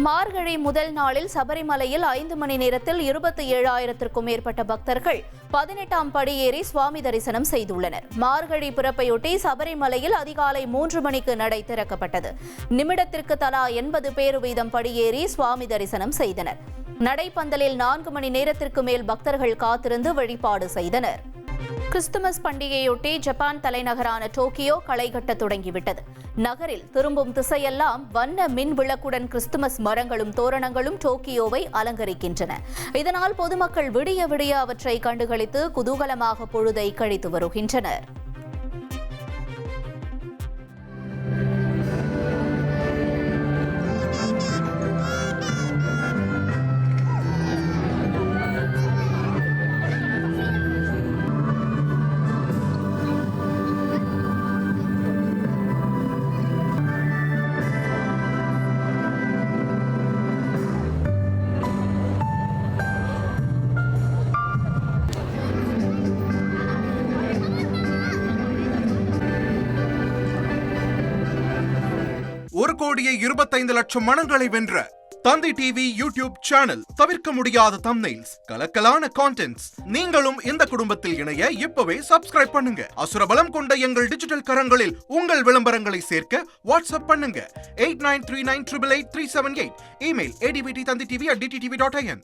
மார்கழி முதல் நாளில் சபரிமலையில் 5 மணி நேரத்தில் 27,000க்கும் மேற்பட்ட பக்தர்கள் 18ஆம் படியேறி சுவாமி தரிசனம் செய்துள்ளனர். மார்கழி பிறப்பையொட்டி சபரிமலையில் அதிகாலை 3 மணிக்கு நடை திறக்கப்பட்டது. நிமிடத்திற்கு தலா 80 பேர் வீதம் படியேறி சுவாமி தரிசனம் செய்தனர். நடைப்பந்தலில் 4 மணி நேரத்திற்கு மேல் பக்தர்கள் காத்திருந்து வழிபாடு செய்தனர். கிறிஸ்துமஸ் பண்டிகையொட்டி ஜப்பான் தலைநகரான டோக்கியோ களைகட்ட தொடங்கிவிட்டது. நகரில் திரும்பும் திசையெல்லாம் வண்ண மின் விளக்குடன் கிறிஸ்துமஸ் மரங்களும் தோரணங்களும் டோக்கியோவை அலங்கரிக்கின்றன. இதனால் பொதுமக்கள் விடிய விடிய அவற்றை கண்டுகளித்து குதூகலமாக பொழுதை கழித்து வருகின்றனர். ஒரு கோடியே 25 லட்சம் மனங்களை வென்ற தந்தி டிவி யூடியூப் சேனல். தவிர்க்க முடியாத தம்ப்நெயில்ஸ், கலக்கலான கான்டென்ட்ஸ். நீங்களும் இந்த குடும்பத்தில் இணைய இப்பவே சப்ஸ்கிரைப் பண்ணுங்க. அசுரபலம் கொண்ட எங்கள் டிஜிட்டல் கரங்களில் உங்கள் விளம்பரங்களை சேர்க்க வாட்ஸ்அப் பண்ணுங்க. 8939888378. Email advttanditv@dttv.in.